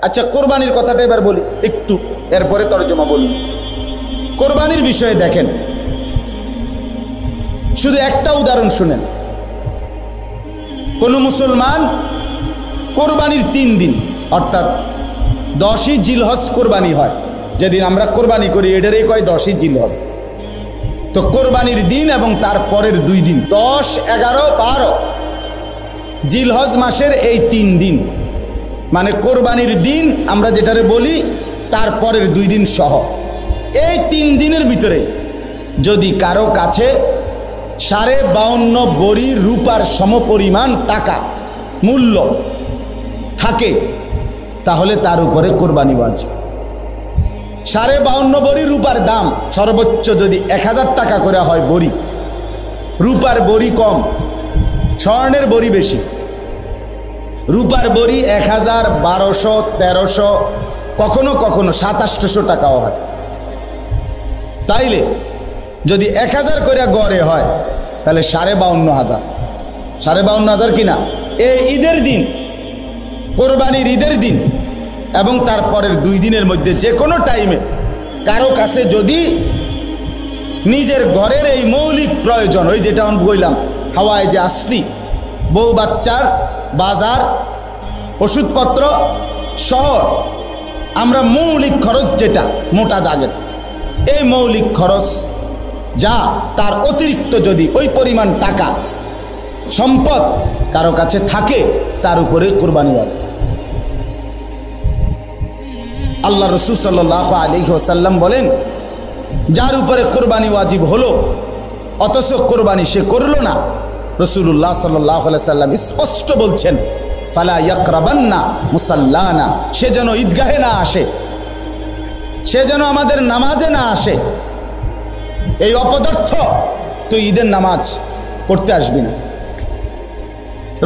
আচ্ছা, কোরবানির কথাটা এবার বলি একটু, এরপরে তরজমা বলি। কোরবানির বিষয়ে দেখেন, শুধু একটা উদাহরণ শুনেন। কোন মুসলমান কোরবানির 3 দিন অর্থাৎ 10ই জিলহজ কোরবানি হয়, যেদিন আমরা কোরবানি করি এটারই কয় 10ই জিলহজ। তো কোরবানির দিন এবং তার পরের 2 দিন 10, 11, 12 জিলহজ মাসের এই 3 দিন, মানে কোরবানির দিন আমরা যেটারে বলি তার পরের 2 দিন সহ এই 3 দিনের ভিতরে যদি কারো কাছে 52.5 বড়ি রূপার সমপরিমাণ টাকা মূল্য থাকে তাহলে তার উপরে কোরবানি ওয়াজিব। 52.5 বড়ি রূপার দাম সর্বোচ্চ যদি 1000 টাকা করে হয় বড়ি, রূপার বড়ি কম, স্বর্ণের বড়ি বেশি। রূপার বড়ি 1000, 1200, 1300, কখনো কখনো 2700 টাকাও হয়। তাইলে যদি 1000 করে গড়ে হয় তাহলে 52,500, 52,500 কিনা এই ঈদের দিন, কোরবানির ঈদের দিন এবং তারপরের 2 দিনের মধ্যে যে কোনো টাইমে কারো কাছে যদি নিজের ঘরের এই মৌলিক প্রয়োজন, ওই যেটা আমি বললাম হাওয়ায় যে আসলি, বউ বাচ্চার বাজার, ওষুধপত্র সহ আমরা মৌলিক খরচ যেটা মোটা দাগের, এই মৌলিক খরচ যা তার অতিরিক্ত যদি ওই পরিমাণ টাকা সম্পদ কারো কাছে থাকে তার উপরে কোরবানি ওয়াজিব। আল্লাহ রাসূল সাল্লাল্লাহু আলাইহি ওয়াসাল্লাম বলেন, যার উপরে কোরবানি ওয়াজিব হলো অথচ কোরবানি সে করলো না, রাসূলুল্লাহ সাল্লাল্লাহু আলাইহি ওয়াসাল্লাম স্পষ্ট বলছেন, ফালা ইয়াকরাবান্না মুসাল্লানা, সে যেন ঈদগাহে না আসে, সে যেন আমাদের নামাজে না আসে। এই অপদার্থ তুই ঈদের নামাজ পড়তে আসবি না,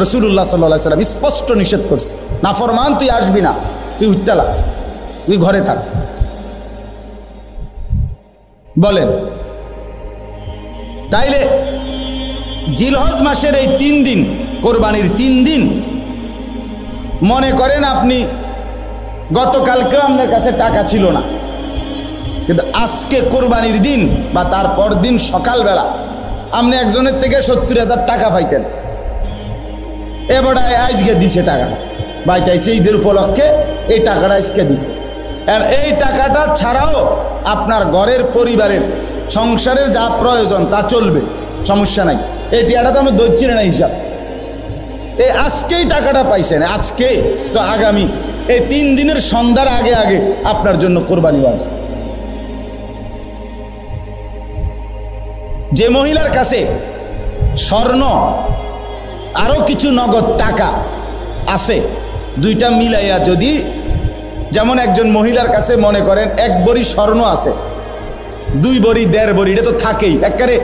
রাসূলুল্লাহ সাল্লাল্লাহু আলাইহি ওয়াসাল্লাম স্পষ্ট নিষেধ করছে। নাফরমান তুই আসবি না, তুই উঠতেলা, তুই ঘরে থাক। বলেন, তাইলে জিলহজ মাসের এই 3 দিন, কোরবানির 3 দিন, মনে করেন আপনি গতকালকে আপনার কাছে টাকা ছিল না, কিন্তু আজকে কোরবানির দিন বা তারপর দিন সকালবেলা আপনি একজনের থেকে 70,000 টাকা পাইতেন, এবার আজকে দিছে টাকাটা, বাইতাইছে ঈদের উপলক্ষে এই টাকাটা আজকে দিছে। আর এই টাকাটা ছাড়াও আপনার ঘরের পরিবারের সংসারের যা প্রয়োজন তা চলবে, সমস্যা নাই। এই টাকাটা তো আমি ধরছি না হিসাব, এই আজকেই টাকাটা পাইছেন, আজকে তো আগামী এই 3 দিনের সন্ধ্যার আগে আগে আপনার জন্য কোরবানি ওয়াজিব। যে মহিলার কাছে স্বর্ণ আরো কিছু নগদ টাকা আছে, দুইটা মিলাইয়া যদি, যেমন একজন মহিলার কাছে মনে করেন 1 বড়ি স্বর্ণ আছে, 2 বড়ি, 1.5 বড়ি, এটা তো থাকেই, একেবারে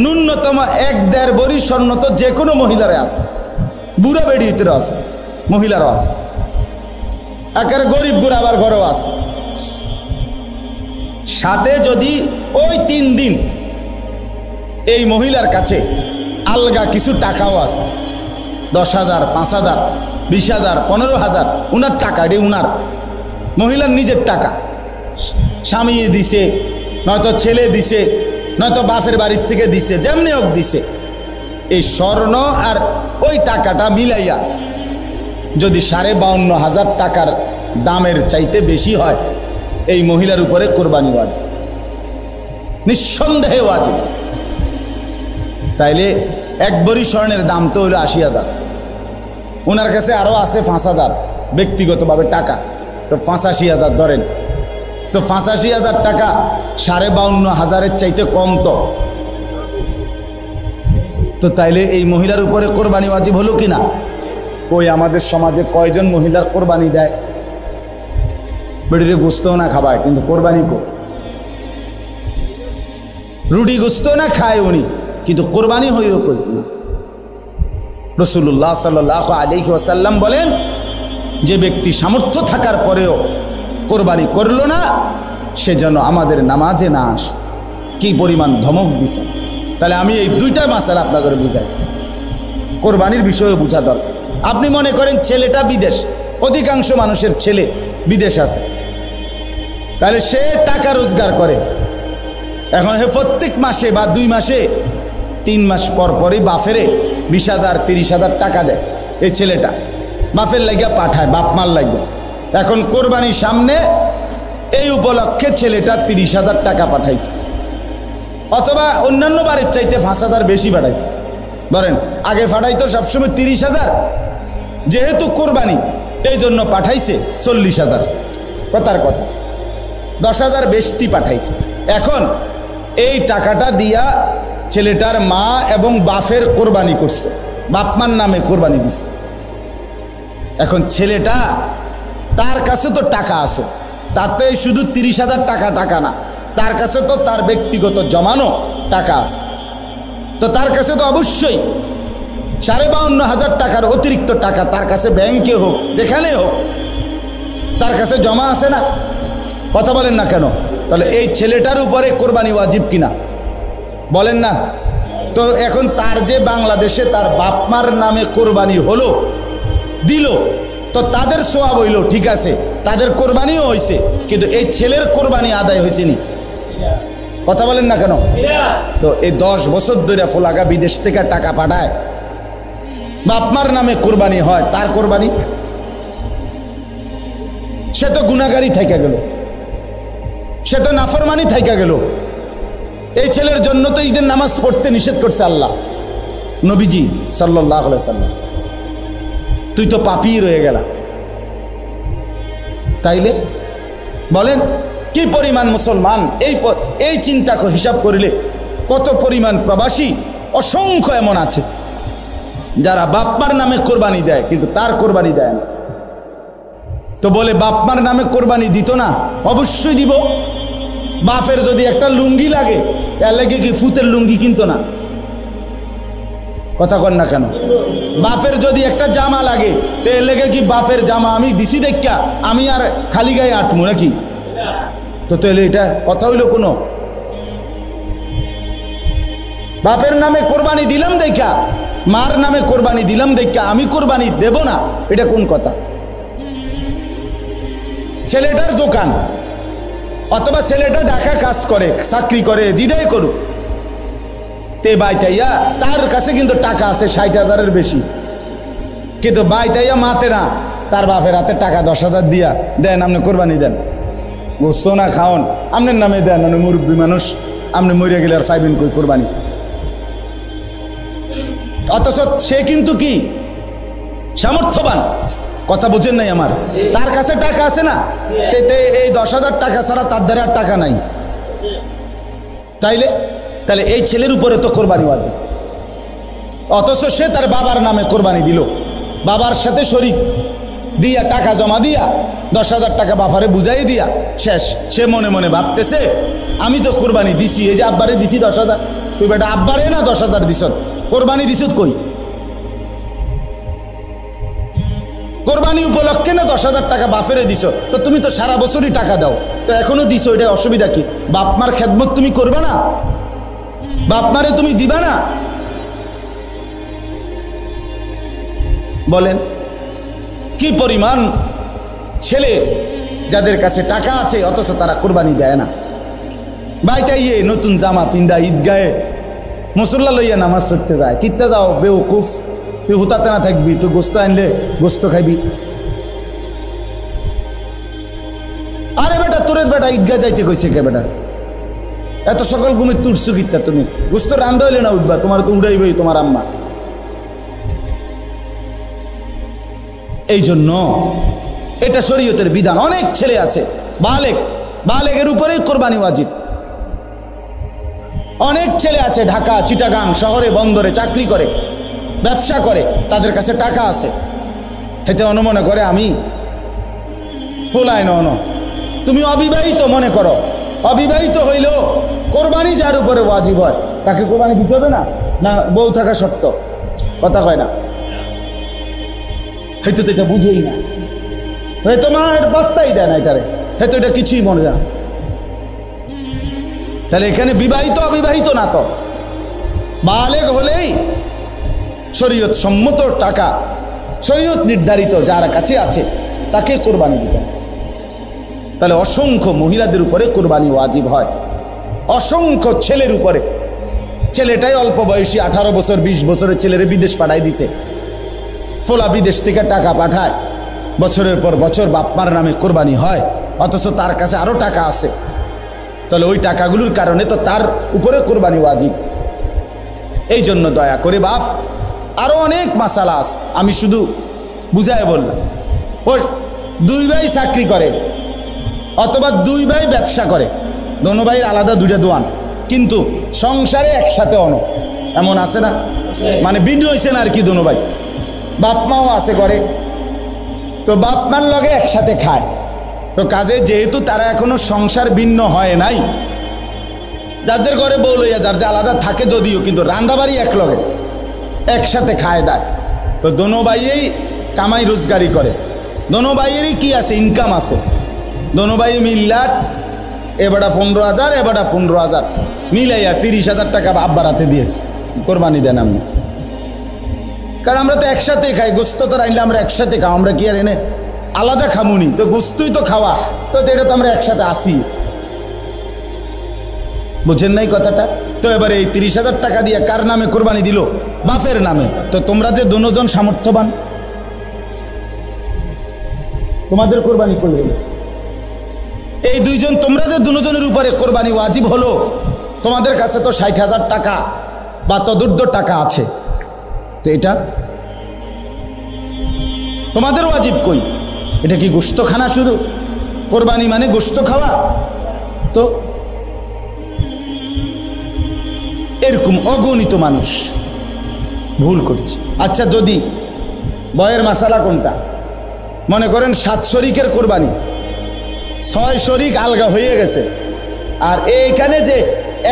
ন্যূনতম 1-1.5 বড়ি স্বর্ণ তো যে কোনো মহিলারে আছে, বুড়া বেড়িতে আছে, মহিলারও আছে, একেবারে গরিব বুড়াবার ঘরেও আছে। সাথে যদি ওই 3 দিন এই মহিলার কাছে আলগা কিছু টাকাও আছে, 10,000, 5,000, 20,000, 15,000, উনার টাকা, এটি উনার মহিলার নিজের টাকা, স্বামী দিছে, নয়তো ছেলে দিছে, নয়তো বাপের বাড়ির থেকে দিছে, যেমনি হোক দিছে, এই স্বর্ণ আর ওই টাকাটা মিলাইয়া যদি 52,500 টাকার দামের চাইতে বেশি হয়, এই মহিলার উপরে কোরবানি ওয়াজিব, নিঃসন্দেহে ওয়াজিব। তাইলে 1 বড়ি স্বর্ণের দাম তো হইল 80,000, ওনার কাছে আরও আছে 5,000 ব্যক্তিগতভাবে টাকা, তো 85,000 ধরেন, তো 85,000 টাকা 52,500-এর চাইতে কম তো তাইলে এই মহিলার উপরে কোরবানি ওয়াজিব হলো কিনা? কই আমাদের সমাজে কয়জন মহিলার কোরবানি দেয়? বেড়িতে গোস্তও না খাবায়, কিন্তু কোরবানি কো, রুটি গোস্তও না খায় উনি, কিন্তু কোরবানি হইল কই না। রাসূলুল্লাহ সাল্লাল্লাহু আলাইহি ওয়াসাল্লাম বলেন, যে ব্যক্তি সামর্থ্য থাকার পরেও কোরবানি করলো না, সে যেন আমাদের নামাজে না আসে। কি পরিমাণ ধমক দিছে! তাহলে আমি এই 2টা মাসালা আপনাদের বুঝাই, কোরবানির বিষয়ে বোঝা দরকার। আপনি মনে করেন ছেলেটা বিদেশ, অধিকাংশ মানুষের ছেলে বিদেশ আছে, তাহলে সে টাকা রোজগার করে। এখন হে প্রত্যেক মাসে বা 2 মাসে 3 মাস পর পরই বাফেরে 20,000 30,000 টাকা দেয়। এই ছেলেটা বাপের লাগিয়া পাঠায়, বাপ মার লাগবে। এখন কোরবানির সামনে এই উপলক্ষে ছেলেটা 30,000 টাকা পাঠাইছে, অথবা অন্যান্য বারের চাইতে 5,000 বেশি পাঠাইছে। ধরেন আগে পাঠাইতো সবসময় 30,000, যেহেতু কোরবানি এই জন্য পাঠাইছে 40,000। কথার কথা 10,000 বেশি পাঠাইছে। এখন এই টাকাটা দিয়া ছেলেটার মা এবং বাপের কোরবানি করছে, বাপমার নামে কোরবানি দিছে। এখন ছেলেটা, তার কাছে তো টাকা আছে, তার তো এই শুধু 30,000 টাকা না, তার কাছে তো তার ব্যক্তিগত জমানো টাকা আছে। তো তার কাছে তো অবশ্যই 52,500 টাকার অতিরিক্ত টাকা তার কাছে ব্যাংকে হোক যেখানে হোক তার কাছে জমা আছে না? কথা বলেন না কেন? তাহলে এই ছেলেটার উপরে কোরবানি ওয়াজিব কিনা বলেন না? তো এখন তার যে বাংলাদেশে তার বাপমার নামে কোরবানি হলো, দিল, তো তাদের সোয়াব হইল, ঠিক আছে, তাদের কোরবানিও হয়েছে, কিন্তু এই ছেলের কোরবানি আদায় হয়েছে নি? কথা বলেন না কেন? তো এই 10 বছর ধরে ফোলাগা বিদেশ থেকে টাকা পাঠায়, বাপমার নামে কোরবানি হয়, তার কোরবানি সে তো গুনাহগারি থাইকা গেল, সে তো নাফরমানি থাইকা গেল। এই ছেলের জন্য তো ঈদের নামাজ পড়তে নিষেধ করছে আল্লাহ, নবীজি সাল্লাল্লাহু আলাইহি সাল্লাম। তুই তো পাপী রয়ে গেলা। তাইলে বলেন কি পরিমাণ মুসলমান, এই চিন্তা হিসাব করিলে কত পরিমাণ প্রবাসী অসংখ্য এমন আছে যারা বাপমার নামে কোরবানি দেয় কিন্তু তার কোরবানি দেয় না। তো বলে বাপমার নামে কোরবানি দিত না? অবশ্যই দিব। বাপের যদি একটা লুঙ্গি লাগে, এর লাগে কি ফুতের লুঙ্গি কিনতো না? কথা কন না কেন? বাপের যদি একটা জামা লাগে, তো এর লেগে কি বাপের জামা আমি দিছি দেখা আমি আর খালি গায়ে আটমু নাকি? তো তাহলে এটা কথা হইল কোনো? বাপের নামে কোরবানি দিলাম দেখা, মার নামে কোরবানি দিলাম দেখা আমি কোরবানি দেব না, এটা কোন কথা? ছেলেটার দোকান অথবা ছেলেটা ঢাকা কাজ করে, চাকরি করে, যেটাই করুক, তে বাইতাইয়া তার কাছে কিন্তু টাকা আছে 60,000-এর বেশি, কিন্তু বাইতাইয়া মাতে না, তার বাপের হাতে টাকা 10,000 দিয়া দেন, আপনি কোরবানি দেন, বুঝতো না খাওন আপনার নামে দেন, আপনি মুরব্বী মানুষ, আপনি মরিয়া গেলে আর পাইবেন কই কোরবানি? অথচ সে কিন্তু কি সামর্থ্যবান, কথা বোঝেন নাই আমার? তার কাছে টাকা আছে না, এই 10,000 টাকা ছাড়া তার দ্বারা আর টাকা নাই। তাহলে এই ছেলের উপরে তো কোরবানি ওয়াজিব, অথচ সে তার বাবার নামে কোরবানি দিল, বাবার সাথে শরিক দিয়া টাকা জমা দিয়া 10,000 টাকা বাবারে বুঝাই দিয়া শেষ। সে মনে মনে ভাবতেছে আমি তো কোরবানি দিছি, এই যে আব্বারে দিছি 10,000, তুই বেটা আব্বারে না 10,000 দিস, কোরবানি দিস কই? কোরবানি উপলক্ষে না 10,000 টাকা বাপেরে দিছ, তো তুমি তো সারা বছরই টাকা দাও, তো এখনো দিছ, এটা অসুবিধা কি? বাপমার খেদমত তুমি করবে না? বাপমারে তুমি দিবা না? বলেন কি পরিমাণ ছেলে যাদের কাছে টাকা আছে অথচ তারা কোরবানি দেয় না। বাইতাইয়ে নতুন জামা পিন্দা ঈদগাহে মুসল্লা লইয়া নামাজ পড়তে যায়, কিত্তে যাও বেউকুফ, তুই হুতাতে না থাকবি, তুই গোস্ত আনলে গোস্ত খাইবি। আরে বেটা তোরে বেটা ঈদগাহ যাইতে কইছে কে বেটা? এত সকাল ঘুমে তুরছু কিত্তা তুমি? গোস্ত রান্ধা হইলে না উঠবা, তোমার তো উড়াইবই তোমার আম্মা। এই জন্য এটা শরীয়তের বিধান। অনেক ছেলে আছে বালেগের উপরেই কোরবানি ওয়াজিব। অনেক ছেলে আছে ঢাকা, চিটাগাং শহরে, বন্দরে চাকরি করে, ব্যবসা করে, তাদের কাছে টাকা আছে, হেতে অনুমনে করে আমি পোলায় ন। তুমি অবিবাহিত মনে করো, অবিবাহিত হইলেও কোরবানি যার উপরে ওয়াজিব হয় তাকে কোরবানি দিতে হবে না? না বউ থাকা সত্য? কথা কয় না, হয়তো তো এটা বুঝেই না, হয়তো মায়ের বার্তাই দেয় না এটারে, হয়তো এটা কিছুই মনে যায়। তাহলে এখানে বিবাহিত অবিবাহিত না, তো বালেগ হলেই শরীয়ত সম্মত টাকা, শরীয়ত নির্ধারিত যার কাছে আছে তাকে কোরবানি দিতে হবে। তাহলে অসংখ্য মহিলাদের উপরে কোরবানি ওয়াজিব হয়, অসংখ্য ছেলের উপরে। ছেলেটাই অল্প বয়সী 18 বছর 20 বছরের ছেলেরে বিদেশ পাঠাই দিছে, ফোলা বিদেশ থেকে টাকা পাঠায়, বছরের পর বছর বাপমার নামে কোরবানি হয়, অথচ তার কাছে আরো টাকা আছে। তাহলে ওই টাকাগুলোর কারণে তো তার উপরে কোরবানি ওয়াজিব। এই জন্য দয়া করে বাপ, আরো অনেক মাসালা আছে, আমি শুধু বুঝায় বললাম। ও 2 ভাই চাকরি করে অথবা 2 ভাই ব্যবসা করে, দোনো ভাইয়ের আলাদা 2টা দোয়ান, কিন্তু সংসারে একসাথে অন, এমন আছে না? মানে ভিন্ন হয়েছে না আর কি, দোনো ভাই বাপ মাও আছে করে, তো বাপ মার লগে একসাথে খায়। তো কাজে যেহেতু তারা এখনো সংসার ভিন্ন হয় নাই, যাদের ঘরে বউ লইয়া যার যে আলাদা থাকে যদিও, কিন্তু রান্দাবাড়ি এক লগে একসাথে খায় দেয়। তো দোনো ভাইয়েই কামাই রোজগারি করে, দোনো ভাইয়েরই কি আছে, ইনকাম আছে। দোনো ভাই মিল্লাট, এবারটা 15,000 এবারটা 15,000 মিলাইয়া 30,000 টাকা আব্বার হাতে দিয়েছে, কোরবানি দেন আপনি। কারণ আমরা তো একসাথে খাই, গোস্ত তো রাইলে আমরা একসাথে খাও, আমরা কি আর এনে আলাদা খামুনি? তো গোস্তই তো খাওয়া, তো এটা তো আমরা একসাথে আসি, বুঝেন নাই কথাটা? তো এবারে এই 30,000 টাকা দিয়ে কার নামে কোরবানি দিল? বাপের নামে। তো তোমরা যে দুজন সামর্থ্যবান, তোমাদের কোরবানি করবে, এই 2 জন তোমরা যে দুজনের উপরে কোরবানি ওয়াজিব হলো, তোমাদের কাছে তো 60,000 টাকা বা তদুর্ধ্ব টাকা আছে, তো এটা তোমাদের ওয়াজিব কই? এটা কি গোশত খানা শুধু? কোরবানি মানে গোশত খাওয়া? তো এরকম অগণিত মানুষ ভুল করছে। আচ্ছা, যদি বয়ের মাসালা কোনটা? মনে করেন 7 শরিকের কোরবানি, 6 শরিক আলগা হয়ে গেছে, আর এইখানে যে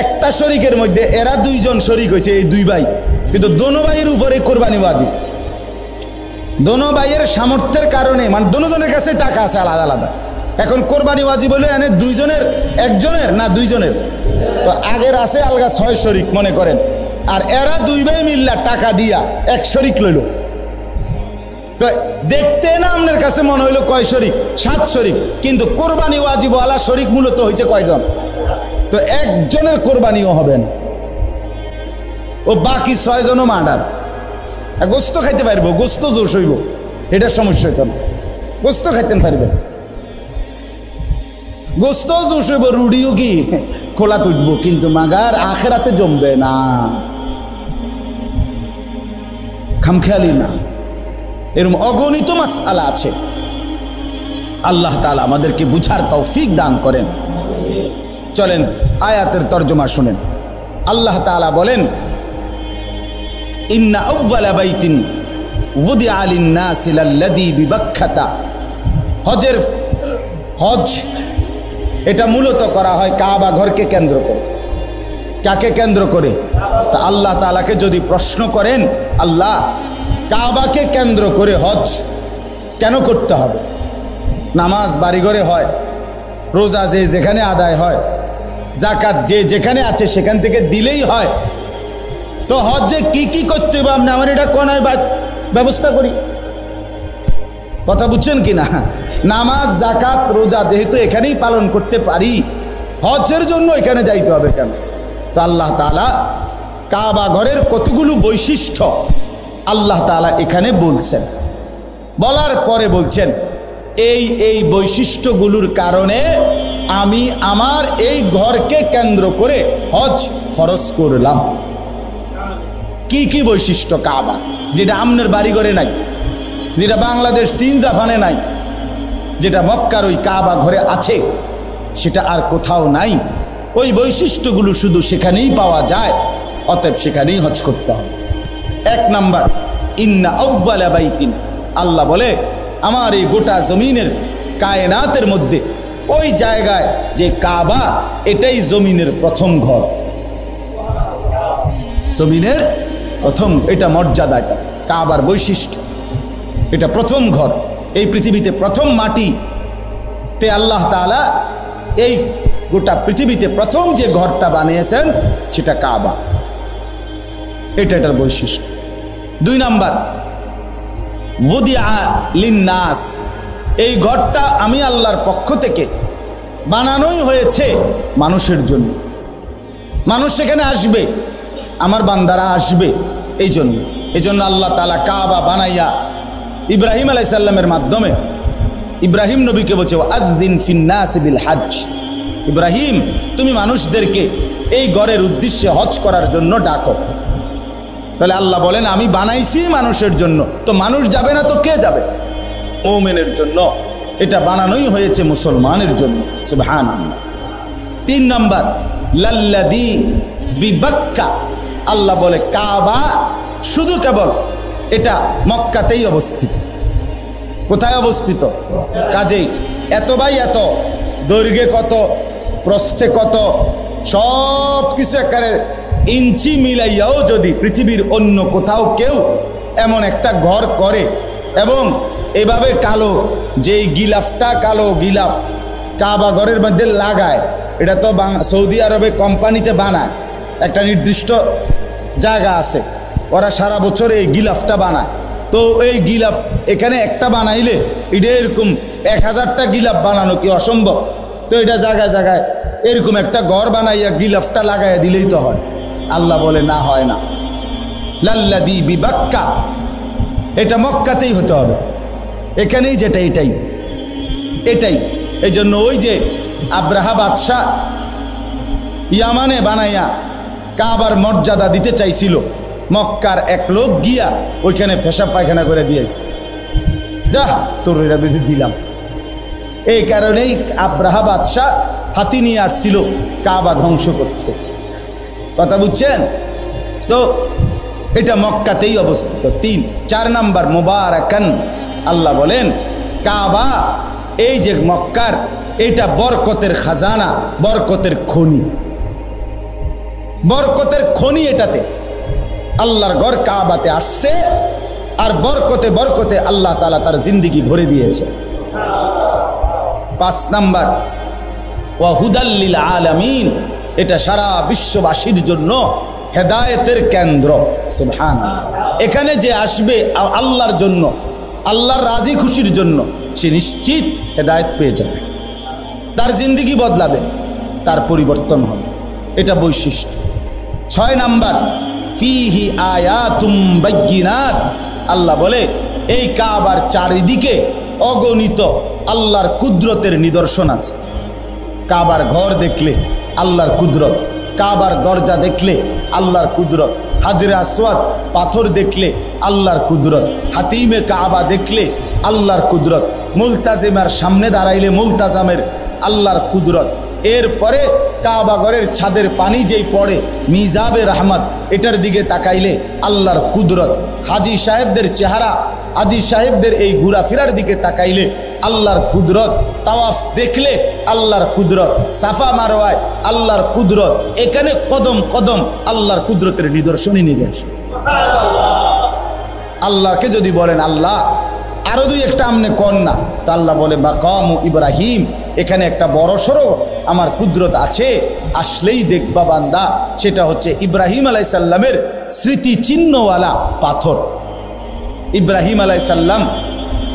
একটা শরিকের মধ্যে এরা 2 জন শরিক হয়েছে, এই 2 ভাই, কিন্তু দোনো ভাইয়ের উপরে কোরবানি ওয়াজিব। দোনো ভাইয়ের সামর্থ্যের কারণে, মানে দোনো জনের কাছে টাকা আছে আলাদা আলাদা, এখন কোরবানি ওয়াজিব হলে এনে 2 জনের, একজনের না 2 জনের? তো আগের আছে আলগা 6 শরিক মনে করেন, আর এরা 2 ভাই মিল্লা টাকা দিয়া 1 শরিক লইল। তো দেখতে না আপনার কাছে মনে হইলো কয় শরিক? 7 শরিক, কিন্তু কোরবানি ওয়াজিব ওয়ালা শরিক মূলত হয়েছে কয়জন? তো একজনের কোরবানিও হবে না, ও বাকি 6 জনও মার্ডার। গোস্ত খাইতে পারবো, গোস্ত জোশ হইব, এটার সমস্যা কেন? গোস্ত খাইতে পারবে, গোস্ত জোশ হইব, রুডিও কি খোলা তুটবো, কিন্তু মাগার আখেরাতে জমবে না, খামখেয়ালি না। এরকম অগণিত মাসআলা আছে। আল্লাহ তাআলা আমাদেরকে বুঝার তৌফিক দান করেন। চলেন আয়াতের তর্জমা শুনেন। আল্লাহ তাআলা বলেন, ইন্না আউওয়ালা বাইতিন ওয়ুদিআ লিন-নাসি লাল্লাযী বিবাক্কাতা। হজ এটা মূলত করা হয় কাবা ঘরকে কেন্দ্র করে। কাকে কেন্দ্র করে? তা আল্লাহ তাআলাকে যদি প্রশ্ন করেন, আল্লাহ কাবাকে কেন্দ্র করে হজ কেন করতে হবে? নামাজ বাড়িঘরে হয়, রোজা যে যেখানে আদায় হয়, যাকাত যে যেখানে আছে সেখান থেকে দিলেই হয়, তো হজে কি কি করতে হবে আপনি আমার এটা কোনায় ব্যবস্থা করি। কথা বুঝছেন কি না? নামাজ যাকাত রোজা যেহেতু এখানেই পালন করতে পারি, হজের জন্য এখানে যাইতে হবে কেন? তো আল্লাহ তাআলা কাবা ঘরের কতগুলো বৈশিষ্ট্য আল্লাহ তাআলা এখানে বলছেন, বলার পরে বলছেন এই বৈশিষ্ট্যগুলোর কারণে আমি আমার এই ঘরকে কেন্দ্র করে হজ ফরজ করলাম। কি কি বৈশিষ্ট্য কাবা, যেটা আমনের বাড়ি ঘরে নাই, যেটা বাংলাদেশ চীন জাপানে নাই, যেটা মক্কার ওই কাবা ঘরে আছে, সেটা আর কোথাও নাই। ওই বৈশিষ্ট্যগুলো শুধু সেখানেই পাওয়া যায়, অতএব সেখানেই হজ করতে হবে। 1 নাম্বার, ইন্না আউওয়ালা বাইতিন, আল্লাহ বলে আমার এই গোটা জমিনের কায়নাতের মধ্যে ওই জায়গায় যে কাবা, এটাই জমিনের প্রথম ঘর, জমিনের প্রথম, এটা মর্যাদা, এটা কাবার বৈশিষ্ট্য, এটা প্রথম ঘর। এই পৃথিবীতে প্রথম মাটিতে আল্লাহ তাআলা এই গোটা পৃথিবীতে প্রথম যে ঘরটা বানিয়েছেন সেটা কাবা, এটা এটার বৈশিষ্ট্য। 2 নাম্বার, ওয়ুদিআ লিন-নাস, এই ঘরটা আমি আল্লাহর পক্ষ থেকে বানানোই হয়েছে মানুষের জন্য। মানুষ সেখানে আসবে, আমার বান্দারা আসবে। এই জন্য আল্লাহ তাআলা কাবা বানাইয়া ইব্রাহিম আলাইহিস সালামের মাধ্যমে ইব্রাহিম নবীকে বলছে আযযিন ফিন্নাস বিল হজ, ইব্রাহিম তুমি মানুষদেরকে এই ঘরের উদ্দেশ্যে হজ করার জন্য ডাকো। তাহলে আল্লাহ বলেন আমি বানাইছি মানুষের জন্য, তো মানুষ যাবে না তো কে যাবে? মুমিনের জন্য এটা বানানোই হয়েছে মুসলমানের জন্য। সুবহানাল্লাহ। 3 নাম্বার লাল্লাযী বিবাক্কা, আল্লাহ বলে কাবা শুধু কেবল এটা মক্কাতেই অবস্থিত। কোথায় অবস্থিত? কাজেই এত বাই এত, দৈর্ঘ্যে কত, প্রস্থে কত, সব কিছু একেবারে ইঞ্চি মিলাইয়াও যদি পৃথিবীর অন্য কোথাও কেউ এমন একটা ঘর করে এবং এভাবে কালো যেই গিলাফটা, কালো গিলাফ কাবা ঘরের মধ্যে লাগায়, এটা তো সৌদি আরবে কোম্পানিতে বানায়, একটা নির্দিষ্ট জায়গা আছে, ওরা সারা বছর এই গিলাফটা বানায়। তো এই গিলাফ এখানে একটা বানাইলে এটা এরকম 1000টা গিলাফ বানানো কি অসম্ভব? তো এটা জায়গায় জায়গায় এরকম একটা ঘর বানাইয়া গিলাফটা লাগাইয়া দিলেই তো হয়। আল্লাহ বলে না, হয় না। লাল্লাযী বিবাক্কা, এটা মক্কাতেই হতে হবে, এখানেই যেটা এটাই। এই জন্য ওই যে আব্রাহা বাদশাহ ইয়ামানে বানাইয়া কাবার মর্যাদা দিতে চাইছিল, মক্কার এক লোক গিয়া ওইখানে পেশাব পায়খানা করে দিয়েছে, যা তোর এরা বেঁধে দিলাম। এই কারণেই আব্রাহা বাদশাহ হাতি নিয়ে আসছিল কাবা ধ্বংস করছে। কথা বুঝছেন তো? এটা মক্কাতেই অবস্থিত। 4 নাম্বার মুবারাকান, আল্লাহ বলেন কাবা এই যে মক্কার, এটা বরকতের খাজানা, বরকতের খনি, বরকতের খনি। এটাতে আল্লাহর ঘর কাবাতে আসছে, আর বরকতে বরকতে আল্লাহ তাআলা তার জিন্দেগি ভরে দিয়েছে। 5 নাম্বার ওয়া হুদাল লিল আলামিন, এটা সারা বিশ্ববাসীর জন্য হেদায়েতের কেন্দ্র। সুবহানাল্লাহ। এখানে যে আসবে আল্লাহর জন্য, আল্লাহর রাজি খুশির জন্য, সে নিশ্চিত হেদায়েত পেয়ে যাবে, তার জিন্দেগি বদলাবে, তার পরিবর্তন হবে। এটা বৈশিষ্ট্য। 6 নাম্বার ফিহি আয়াতুম বাইয়িনাত, আল্লাহ বলে এই কাবার চারিদিকে অগণিত আল্লাহর কুদরতের নিদর্শন আছে। কাবার ঘর দেখলে আল্লাহর কুদরত, কাবার দরজা দেখলে আল্লাহর কুদরত, হাজরে আসওয়াদ পাথর দেখলে আল্লাহর কুদরত, হাতিমে কাবা দেখলে আল্লাহর কুদরত, মুলতাজিমার সামনে দাঁড়াইলে মুলতাজামের আল্লাহর কুদরত। এরপরে কাবা ঘরের ছাদের পানি যেই পড়ে মিজাবে রহমত, এটার দিকে তাকাইলে আল্লাহর কুদরত। হাজি সাহেবদের চেহারা, হাজি সাহেবদের এই ঘোরাফেরার দিকে তাকাইলে আল্লাহর কুদরত। তাওয়াফ দেখলে আল্লাহর কুদরত, সাফা মারওয়ায় আল্লাহর কুদরত। এখানে কদম কদম আল্লাহর কুদরতের নিদর্শনই নিদর্শন। আল্লাহকে যদি বলেন আল্লাহ আরো 2-1টা আমনে কন না, তা আল্লাহ বলে মাকামু ইব্রাহিম, এখানে একটা বড় সড়ো আমার কুদরত আছে, আসলেই দেখবা বান্দা। সেটা হচ্ছে ইব্রাহিম আলাইহিস সালামের স্মৃতি চিহ্নওয়ালা পাথর। ইব্রাহিম আলাইহিস সালাম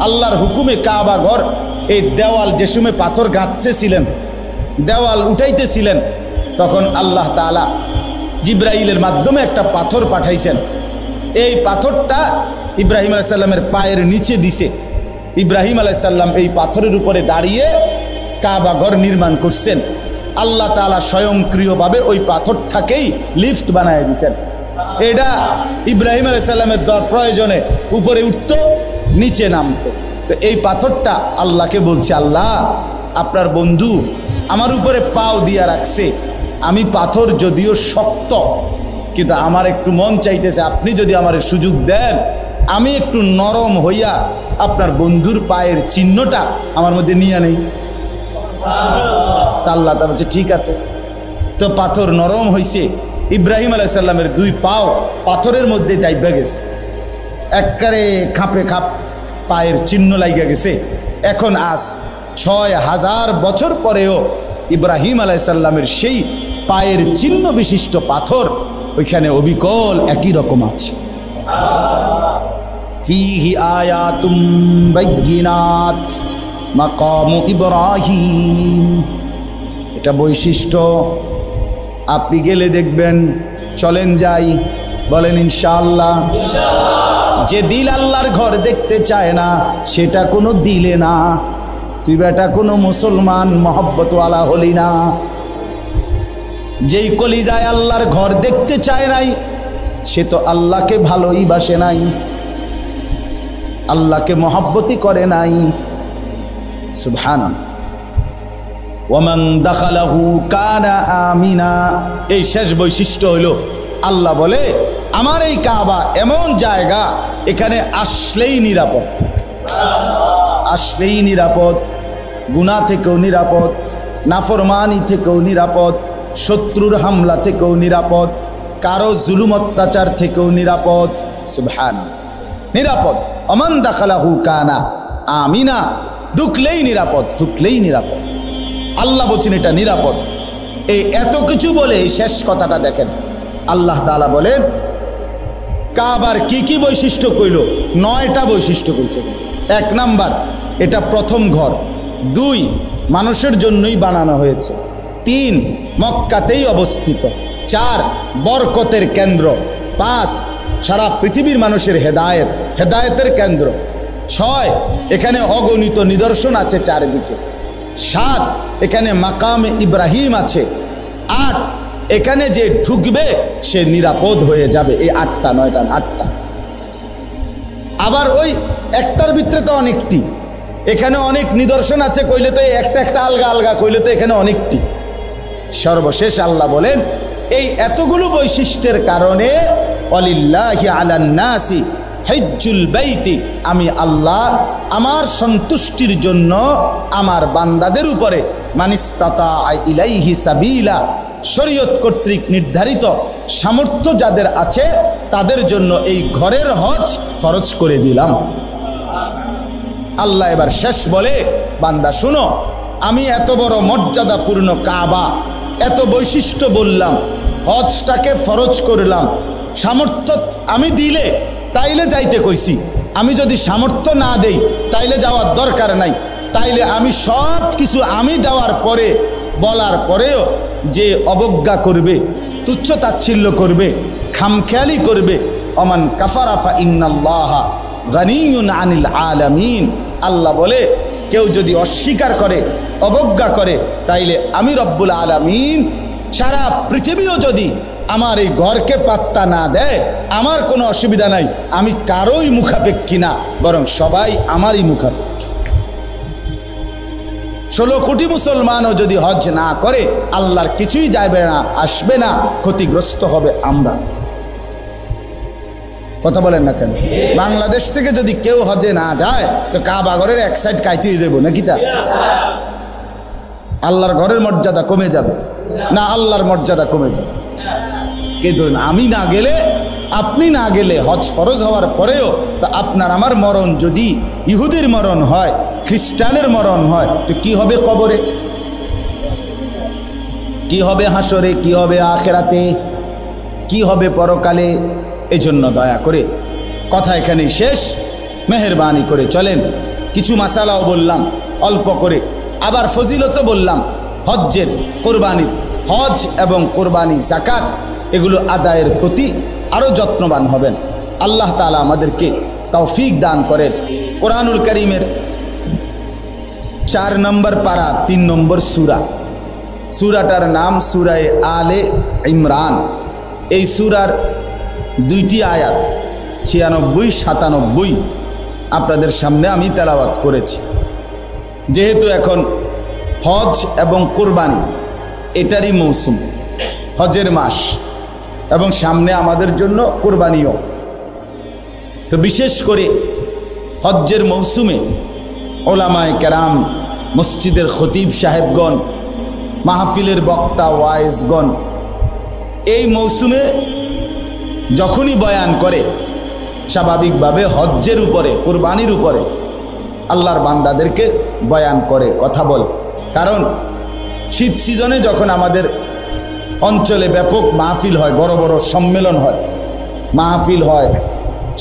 আল্লাহর হুকুমে কাবা ঘর এই দেওয়াল যে সময় পাথর গাঁথতেছিলেন, দেওয়াল উঠাইতেছিলেন, তখন আল্লাহ তাআলা জিব্রাইলের মাধ্যমে একটা পাথর পাঠাইছেন। এই পাথরটা ইব্রাহিম আলাইহিস সালামের পায়ের নিচে দিছে। ইব্রাহিম আলাইহিস সালাম এই পাথরের উপরে দাঁড়িয়ে কাবা ঘর নির্মাণ করছেন। আল্লাহ তাআলা স্বয়ংক্রিয়ভাবে ওই পাথরটাকেই লিফট বানায় দিয়েছেন। এটা ইব্রাহিম আলাইহিস সালামের প্রয়োজনে উপরে উঠত, নিচে নামতো। তো এই পাথরটা আল্লাহকে বলছে, আল্লাহ আপনার বন্ধু আমার উপরে পাও দিয়া রাখছে, আমি পাথর যদিও শক্ত, কিন্তু আমার একটু মন চাইতেছে আপনি যদি আমার সুযোগ দেন, আমি একটু নরম হইয়া আপনার বন্ধুর পায়ের চিহ্নটা আমার মধ্যে নিয়ে নেই। আল্লাহ তা বলছে ঠিক আছে। তো পাথর নরম হইছে, ইব্রাহিম আলাইহিস সালামের 2 পাও পাথরের মধ্যে দাইবা গেছে, একবারে খাপে খাপ পায়ের চিহ্ন লাগিয়া গেছে। এখন আজ 6000 বছর পরেও ইব্রাহিম আলাইহিস সালামের সেই পায়ের চিহ্ন বিশিষ্ট পাথর ওইখানে অবিকল একই রকম আছে। ফিহি আয়াতুম বাইয়িনাত, মাকামু ইব্রাহিম। এটা বৈশিষ্ট্য, আপনি গেলে দেখবেন। চলেন যাই, বলেন ইনশাআল্লাহ। যে দিল আল্লাহর ঘর দেখতে চায় না সেটা কোনো দিলে না, তুই বেটা কোনো মুসলমান মহব্বতওয়ালা হলি না। যেই কলিজায় আল্লাহর ঘর দেখতে চায় নাই সে তো আল্লাহকে ভালোই বাসে নাই, আল্লাহকে মহব্বতই করে নাই। সুবহানাল্লাহ। ওয়ামান দাখালাহু কানা আমিনা। এই শেষ বৈশিষ্ট্য হইল, আল্লাহ বলে আমার এই কাবা এমন জায়গা, এখানে আসলেই নিরাপদ, আসলেই নিরাপদ, গুনাহ থেকেও নিরাপদ, নাফরমানি থেকেও নিরাপদ, শত্রুর হামলা থেকেও নিরাপদ, কারো জুলুম অত্যাচার থেকেও নিরাপদ। সুবহানাল্লাহ, নিরাপদ। ওমান দাখালাহু কানা আমিনা, ঢুকলেই নিরাপদ, ঢুকলেই নিরাপদ। আল্লাহ বলছেন এটা নিরাপদ। এই এত কিছু বলে এই শেষ কথাটা দেখেন, আল্লাহ তাআলা বলেন কাবার কি কি বৈশিষ্ট্য কইল? 9টা বৈশিষ্ট্য কইছে। 1 নাম্বার, এটা প্রথম ঘর। 2, মানুষের জন্যই বানানো হয়েছে। 3, মক্কাতেই অবস্থিত। 4, বরকতের কেন্দ্র। 5, সারা পৃথিবীর মানুষের হেদায়েতের কেন্দ্র। 6, এখানে অগণিত নিদর্শন আছে চারিদিকে। 7, এখানে মাকামে ইব্রাহিম আছে। 8, এখানে যে ঢুকবে সে নিরাপদ হয়ে যাবে। এই 8টা, 9টা, 8টা। আবার ওই একটার ভিতরে তো অনেকটি, এখানে অনেক নিদর্শন আছে কইলে তো একটা একটা আলগা আলগা কইলে তো এখানে অনেকটি। সর্বশেষ আল্লাহ বলেন এই এতগুলো বৈশিষ্ট্যের কারণে ওয়ালিল্লাহি আলান নাসি হিজ্জুল বাইতি, আমি আল্লাহ আমার সন্তুষ্টির জন্য আমার বান্দাদের উপরে মানিস্তাতা ইলাইহি সাবিলা, শরীয়ত কর্তৃক নির্ধারিত সামর্থ্য যাদের আছে তাদের জন্য এই ঘরের হজ ফরজ করে দিলাম। আল্লাহ এবার শেষ বলে, বান্দা শুনো, আমি এত বড় মর্যাদাপূর্ণ কাবা, এত বৈশিষ্ট্য বললাম, হজটাকে ফরজ করলাম। সামর্থ্য আমি দিলে তাইলে যাইতে কইছি, আমি যদি সামর্থ্য না দেই তাইলে যাওয়ার দরকার নাই। তাইলে আমি সব কিছু আমি দেওয়ার পরে, বলার পরেও যে অবজ্ঞা করবে, তুচ্ছ তাচ্ছিল্য করবে, খামখেয়ালি করবে, ওমান কাফারা ফা ইন্নাল্লাহা গানিয়্যুন আনিল আলামিন, আল্লাহ বলে কেউ যদি অস্বীকার করে, অবজ্ঞা করে, তাইলে আমি রব্বুল আলামিন সারা পৃথিবীও যদি আমার এই ঘরকে পাত্তা না দেয় আমার কোনো অসুবিধা নাই, আমি কারোই মুখাপেক্ষী না, বরং সবাই আমারই মুখাপেক্ষী। 16 কোটি মুসলমানও যদি হজ না করে আল্লাহর কিছুই যাবে না, আসবে না, ক্ষতিগ্রস্ত হবে আমরা। কথা বলেন না কেন? বাংলাদেশ থেকে যদি কেউ হজে না যায় তো কাবা ঘরের এক সাইড কাইতেই যাবো নাকি? তা আল্লাহর ঘরের মর্যাদা কমে যাবে না? আল্লাহর মর্যাদা কমে যাবে। কিন্তু আমি না গেলে, আপনি না গেলে, হজ ফরজ হওয়ার পরেও তা আপনার আমার মরণ যদি ইহুদির মরণ হয়, খ্রিস্টানের মরণ হয়, তো কি হবে কবরে, কি হবে হাসরে, কি হবে আখেরাতে, কি হবে পরকালে? এজন্য দয়া করে কথা এখানেই শেষ। মেহেরবানি করে চলেন, কিছু মাসালাও বললাম অল্প করে, আবার ফজিলতও বললাম হজ্জের, কোরবানির। হজ এবং কোরবানি, যাকাত এগুলো আদায়ের প্রতি আরও যত্নবান হবেন। আল্লাহ তাআলা আমাদেরকে তৌফিক দান করেন। কোরআনুল কারীমের 4 নম্বর পারা 3 নম্বর সূরা, সূরাটার নাম সূরায়ে আলে ইমরান। এই সূরার 2টি আয়াত 96-97 আপনাদের সামনে আমি তেলাওয়াত করেছি। যেহেতু এখন হজ এবং কোরবানি এটারই মৌসুম, হজের মাস, এবং সামনে আমাদের জন্য কোরবানিও, তো বিশেষ করে হজ্জের মৌসুমে ওলামায়ে কেরাম, মসজিদের খতিব সাহেবগণ, মাহফিলের বক্তা ওয়াইজগণ এই মৌসুমে যখনই বয়ান করে স্বাভাবিকভাবে হজ্জের উপরে, কোরবানির উপরে আল্লাহর বান্দাদেরকে বয়ান করে, কথা বলে। কারণ শীত সিজনে যখন আমাদের অঞ্চলে ব্যাপক মাহফিল হয়, বড় বড় সম্মেলন হয়, মাহফিল হয়,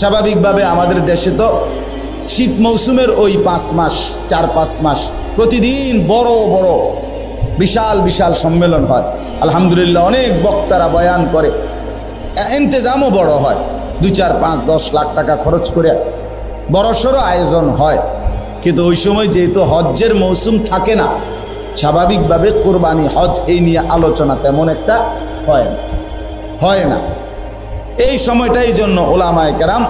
স্বাভাবিকভাবে আমাদের দেশে তো শীত মৌসুমের ওই 5 মাস 4-5 মাস প্রতিদিন বড় বড় বিশাল বিশাল সম্মেলন হয়। আলহামদুলিল্লাহ, অনেক বক্তারা বয়ান করে, ইন্তেজামও বড় হয়, 2, 4, 5, 10 লাখ টাকা খরচ করে বড়সড় আয়োজন হয়। কিন্তু ওই সময় যেহেতু হজ্জের মৌসুম থাকে না, স্বাভাবিকভাবে কোরবানি হজ এই নিয়ে আলোচনা তেমন একটা হয় না। এই সময়টাই জন্য ওলামায়ে কেরাম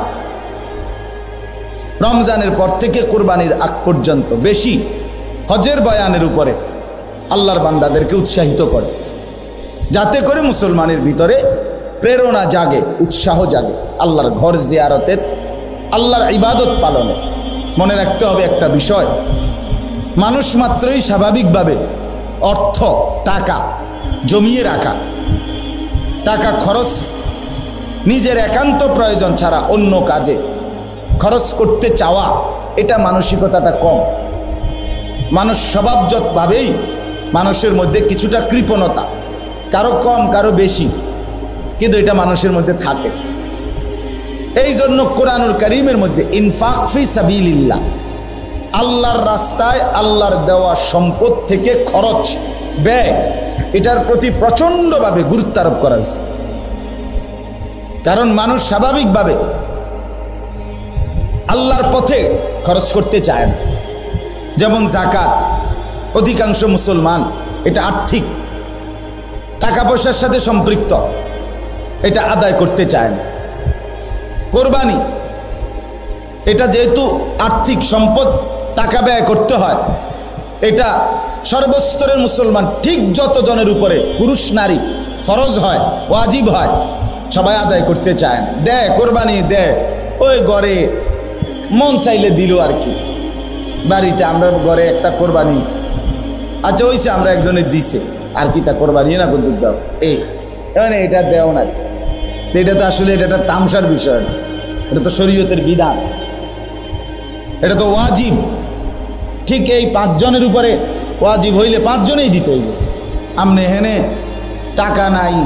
রমজানের পর থেকে কোরবানির আগ পর্যন্ত বেশি হজের বয়ানের উপরে আল্লাহর বান্দাদেরকে উৎসাহিত করে, যাতে করে মুসলমানের ভিতরে প্রেরণা জাগে, উৎসাহ জাগে আল্লাহর ঘর জিয়ারতের, আল্লাহর ইবাদত পালনে। মনে রাখতে হবে একটা বিষয়, মানুষ মাত্রই স্বাভাবিকভাবে অর্থ টাকা জমিয়ে রাখা, টাকা খরচ নিজের একান্ত প্রয়োজন ছাড়া অন্য কাজে খরচ করতে চাওয়া, এটা মানসিকতাটা কম। মানুষ স্বভাবজতভাবেই মানুষের মধ্যে কিছুটা কৃপণতা, কারো কম কারো বেশি, কিন্তু এটা মানুষের মধ্যে থাকে। এই জন্য কোরআনুল কারীমের মধ্যে ইনফাক ফি সাবিলিল্লাহ, আল্লাহর রাস্তায় আল্লাহর দেওয়া সম্পদ থেকে খরচ ব্যয়, এটার প্রতি প্রচণ্ডভাবে গুরুত্ব আরোপ করা হয়েছে। কারণ মানুষ স্বাভাবিকভাবে আল্লাহর পথে খরচ করতে চায় না। যেমন যাকাত, অধিকাংশ মুসলমান এটা আর্থিক টাকা পয়সার সাথে সম্পৃক্ত, এটা আদায় করতে চায় না। কোরবানি এটা যেহেতু আর্থিক সম্পদ, টাকা ব্যয় করতে হয়, এটা সর্বস্তরের মুসলমান ঠিক যতজনের উপরে পুরুষ নারী ফরজ হয়, ওয়াজিব হয়, সবাই আদায় করতে চায় না। দেয়, কোরবানি দেয়, ওই ঘরে মন চাইলে দিল আর কি। বাড়িতে আমরা ঘরে একটা কোরবানি, আচ্ছা ওইসে আমরা একজনের দিছে আর কি, তা কোরবানি না করতে দাও, এই মানে এটা দেও না। তো এটা তো আসলে এটা একটা তামসার বিষয় না, এটা তো শরীয়তের বিধান, এটা তো ওয়াজিব। ঠিক এই 5 জনের উপরে ওয়াজিব হইলে 5 জনেই দিতে হইবে। আমনে হেনে টাকা নাই,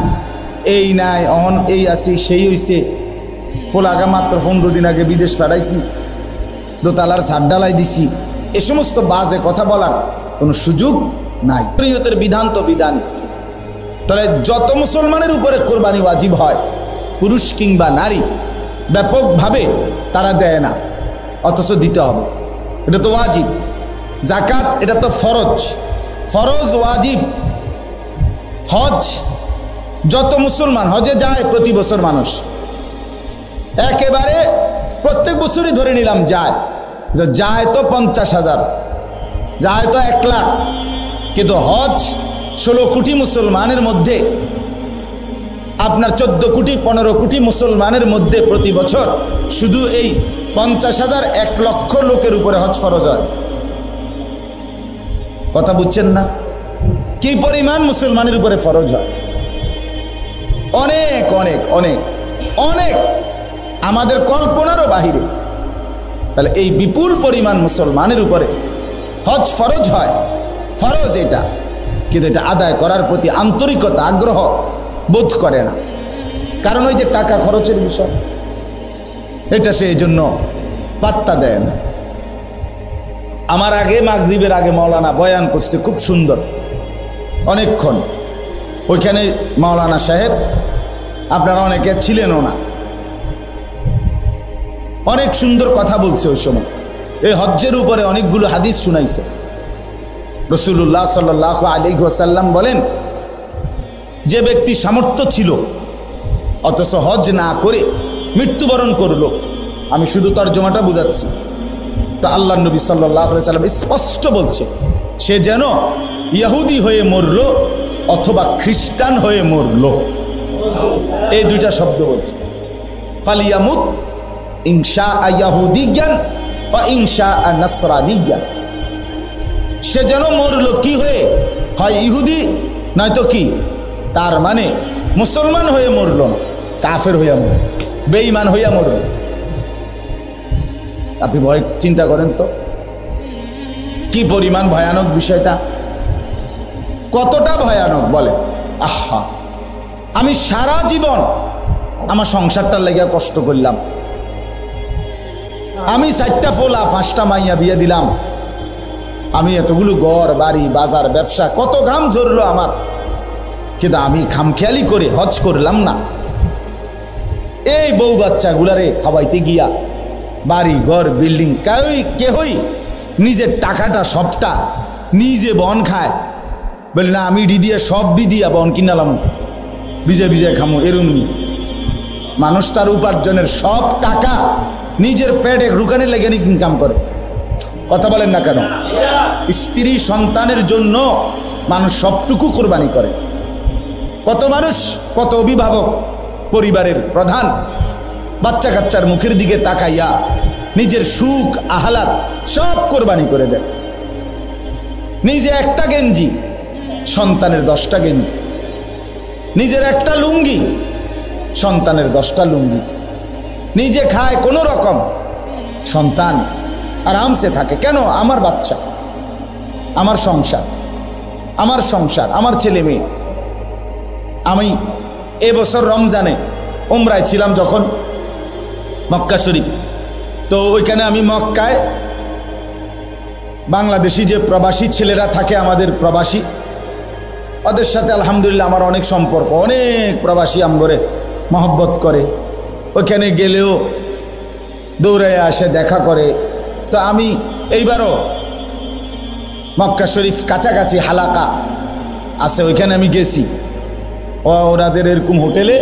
এই নাই, অহন এই আছি, সেই হইছে, ফোলাগা মাত্র 15 দিন আগে বিদেশ পাঠাইছি, দোতলার ছাদ ডালাই দিছি, এ সমস্ত বাজে কথা বলার কোনো সুযোগ নাই। শরীয়তের বিধান তো বিধান। তাহলে যত মুসলমানের উপরে কোরবানি ওয়াজিব হয়, পুরুষ কিংবা নারী, ব্যাপকভাবে তারা দেয় না, অথচ দিতে হবে, এটা তো ওয়াজিব। যাকাত এটা তো ফরজ, ফরজ ওয়াজিব। হজ যত মুসলমান হজে যায় প্রতি বছর মানুষ, একেবারে প্রত্যেক বছরই ধরে নিলাম যায় তো 50,000, যায় তো 1 লাখ, কিন্তু হজ 16 কোটি মুসলমানের মধ্যে, আপনার 14 কোটি 15 কোটি মুসলমানের মধ্যে প্রতি বছর শুধু এই 50,000 1 লক্ষ লোকের উপরে হজ ফরজ হয়। কথা বুঝছেন না? কি পরিমাণ মুসলমানের উপরে ফরজ হয়, অনেক অনেক অনেক অনেক, আমাদের কল্পনারও বাহিরে। তাহলে এই বিপুল পরিমাণ মুসলমানের উপরে হজ ফরজ হয়, ফরজ এটা, কিন্তু এটা আদায় করার প্রতি আন্তরিকতা আগ্রহ বোধ করে না, কারণ ওই যে টাকা খরচের বিষয়, এটা সে এই জন্য পাত্তা দেয় না। আমার আগে মাগরিবের আগে মাওলানা বয়ান করছে খুব সুন্দর অনেকক্ষণ, ওইখানে মাওলানা সাহেব আপনারা অনেকে ছিলেনও না, অনেক সুন্দর কথা বলছে ওই সময়। এই হজ্জের উপরে অনেকগুলো হাদিস শুনাইছে। রাসূলুল্লাহ সাল্লাল্লাহু আলাইহি ওয়াসাল্লাম বলেন, যে ব্যক্তি সামর্থ্য ছিল অথচ হজ না করে মৃত্যুবরণ করলো, আমি শুধু তর্জমাটা বুঝাচ্ছি, তা আল্লাহ নবী সাল্লাল্লাহু আলাইহি ওয়াসাল্লাম স্পষ্ট বলছে, সে যেন ইহুদি হয়ে মরল অথবা খ্রিস্টান হয়ে মরল। এই দুইটা শব্দ বলছে, ফালিয়ামুত ইনশা ইয়াহুদিয়ান ওয়া ইনশা নাসরানিয়ান। সে যেন মরল কি হয়ে, হয় ইহুদি নয়তো কি, তার মানে মুসলমান হয়ে মরল না, কাফের হইয়া মরল, বেঈমান হইয়া মরল। আপনি ভয় চিন্তা করেন তো কি পরিমাণ ভয়ানক বিষয়টা, কতটা ভয়ানক বলে। আহা, আমি সারা জীবন আমার সংসারটার লেগে কষ্ট করলাম, আমি 4টা ফোলা 5টা মাইয়া বিয়ে দিলাম, আমি এতগুলো ঘর বাড়ি বাজার ব্যবসা কত ঘাম ঝরলো আমার, কিন্তু আমি খামখেয়ালি করে হজ করলাম না। এই বউ বাচ্চাগুলারে খাওয়াইতে গিয়া বাড়ি ঘর বিল্ডিং কেহই নিজের টাকাটা সবটা নিজে বন খায়, বলে না আমি দিয়ে সব দিয়া বন কিনালাম বিজে বিজে খামো, এরমনি মানুষ তার উপার্জনের সব টাকা নিজের পেটে রুকানে লেগে ইনকাম করে। কথা বলেন না কেন? স্ত্রী সন্তানের জন্য মানুষ সবটুকু কোরবানি করে। কত মানুষ, কত অভিভাবক পরিবারের প্রধান বাচ্চা কাচ্চার মুখের দিকে তাকাইয়া নিজের সুখ আহ্লাদ সব কোরবানি করে দেয়। নিজে একটা গেঞ্জি, সন্তানের 10টা গেঞ্জি, নিজের একটা লুঙ্গি, সন্তানের 10টা লুঙ্গি, নিজে খায় কোনো রকম, সন্তান আরামসে থাকে। কেন? আমার বাচ্চা, আমার সংসার, আমার ছেলে মেয়ে। আমি এবছর রমজানে উমরায় ছিলাম যখন মক্কা শরীফ, তো ওইখানে আমি মক্কায় বাংলাদেশি যে প্রবাসী ছেলেরা থাকে, আমাদের প্রবাসী, ওদের সাথে আলহামদুলিল্লাহ আমার অনেক সম্পর্ক, অনেক প্রবাসী আমগরে মহব্বত করে, ওইখানে গেলেও দৌড়ায় আসে, দেখা করে। তো আমি এইবারও মক্কা শরীফ কাছাকাছি হালাকা আছে, ওইখানে আমি গেছি। ওনাদের এরকম হোটেলে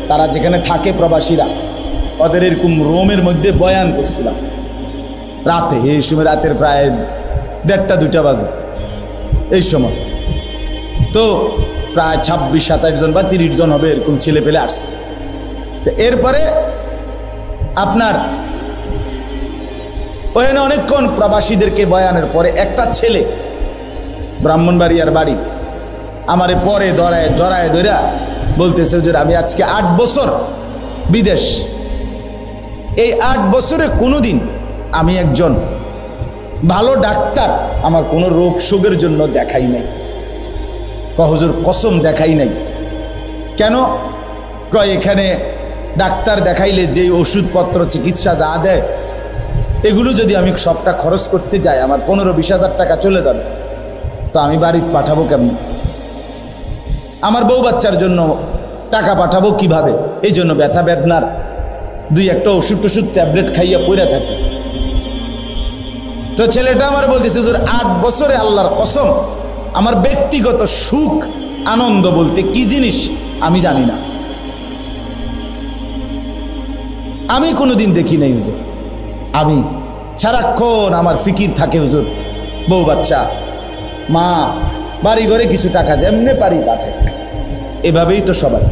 তারা যেখানে থাকে প্রবাসীরা, ওদের এরকম রুমের মধ্যে বয়ান করছিলাম রাতে, এই সময় রাতের প্রায় 1:30-2টা বাজে এই সময়। তো প্রায় 26-27 জন বা 30 জন হবে এরকম ছেলে পেলে আসছে। তো এরপরে আপনার ওখানে অনেকক্ষণ প্রবাসীদেরকে বয়ানের পরে একটা ছেলে, ব্রাহ্মণবাড়িয়ার বাড়ি, আমারে পরে জড়ায় ধরা বলতেছে যে আমি আজকে 8 বছর বিদেশ, এই 8 বছরে কোনোদিন আমি একজন ভালো ডাক্তার আমার কোনো রোগ শোকের জন্য দেখাই নাই। হুজুর কসম দেখাই নাই। কেন? কয় এখানে ডাক্তার দেখাইলে যেই ওষুধপত্র চিকিৎসা যা দেয়, এগুলো যদি আমি সবটা খরচ করতে যাই আমার 15-20 হাজার টাকা চলে যাবে, তো আমি বাড়িতে পাঠাবো কেমন? আমার বউ বাচ্চার জন্য টাকা পাঠাবো কিভাবে? এই জন্য ব্যথা বেদনার 2-1টা ওষুধ ট্যাবলেট খাইয়া পড়ে থাকি। তো ছেলেটা আমার বলতেছে হুজুর 8 বছরে আল্লাহর কসম আমার ব্যক্তিগত সুখ আনন্দ বলতে কি জিনিস আমি জানি না, আমি কোনোদিন দেখি নাই হুজুর। আমি সারাক্ষণ আমার ফিকির থাকে হুজুর বউ বাচ্চা, মা, বাড়ি ঘরে কিছু টাকা যেমনে পারি পাঠাই। এভাবেই তো সবাই,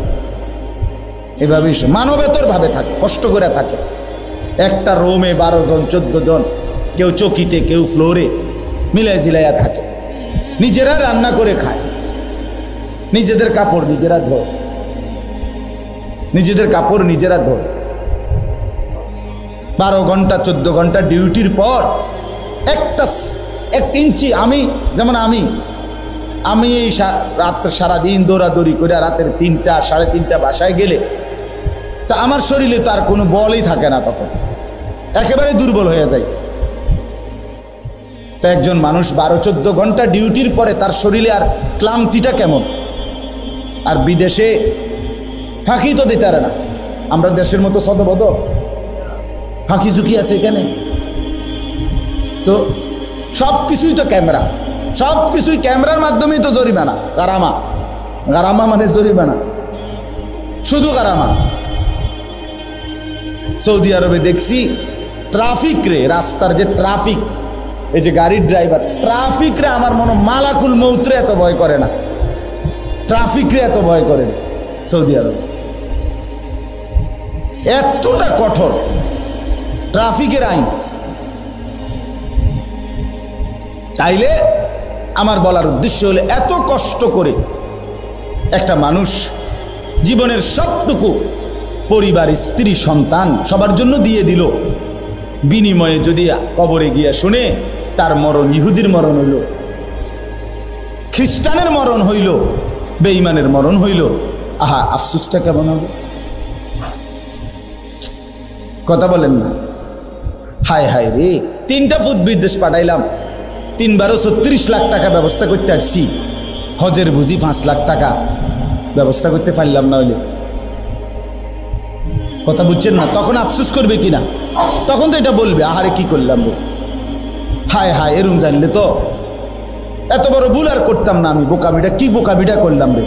এভাবেই মানবেতর ভাবে থাকে, কষ্ট করে থাকে। একটা রুমে 12 জন 14 জন, কেউ চকিতে কেউ ফ্লোরে মিলাই জিলাইয়া থাকে, নিজেরা রান্না করে খায়, নিজেদের কাপড় নিজেরা ধোয়, নিজেদের কাপড় নিজেরা ধোয়। 12 ঘন্টা 14 ঘন্টা ডিউটির পর 1 ইঞ্চি, আমি যেমন আমি এই রাত্রে সারাদিন দৌড়াদৌড়ি করে রাতের 3টা 3:30 বাসায় গেলে তা আমার শরীরে তো আর কোনো বলই থাকে না, তখন একেবারে দুর্বল হয়ে যায়। তো একজন মানুষ 12-14 ঘন্টা ডিউটির পরে তার শরীরে আর ক্লান্তিটা কেমন? আর বিদেশে ফাঁকি তো দিতে পারে না, আমরা দেশের মতো সদবদ ফাঁকি ঝুঁকি আছে এখানে। তো সব কিছুই তো ক্যামেরা, সব কিছুই ক্যামেরার মাধ্যমেই তো জরিমানা, গারামা মানে জরিমানা, শুধু গারামা। সৌদি আরবে দেখছি ট্রাফিক রে, রাস্তার যে ট্রাফিক, এই যে গাড়ির ড্রাইভার, ট্রাফিক রে আমার মনে মালাকুল মৌতরে এত ভয় করে না, ট্রাফিক রে এত ভয় করে না সৌদি আরবে। এতটা কঠোর ট্রাফিকের আইন। তাইলে আমার বলার উদ্দেশ্য হলো এত কষ্ট করে একটা মানুষ জীবনের সবটুকু পরিবার, স্ত্রী, সন্তান সবার জন্য দিয়ে দিল, বিনিময়ে যদি কবরে গিয়া শুনে তার মরণ ইহুদির মরণ হইল, খ্রিস্টানের মরণ হইল, বেঈমানের মরণ হইল, আহা আফসোসটা কেমন হবে? কথা বলেন না? হায় হায় রে, 3টা ফুট বিদেশ পাঠাইলাম, 3 × 36 লাখ টাকা ব্যবস্থা করতে আসছি, হজের বুঝি 5 লাখ টাকা ব্যবস্থা করতে পারলাম না। হইলে কথা বুঝছেন না? তখন আফসোস করবে কিনা? তখন তো এটা বলবে, আহারে কি করলাম রে, হায় হায়, এরম জানলে তো এত বড় ভুল আর করতাম না আমি, বোকামিটা কি বোকামিটা করলাম রে।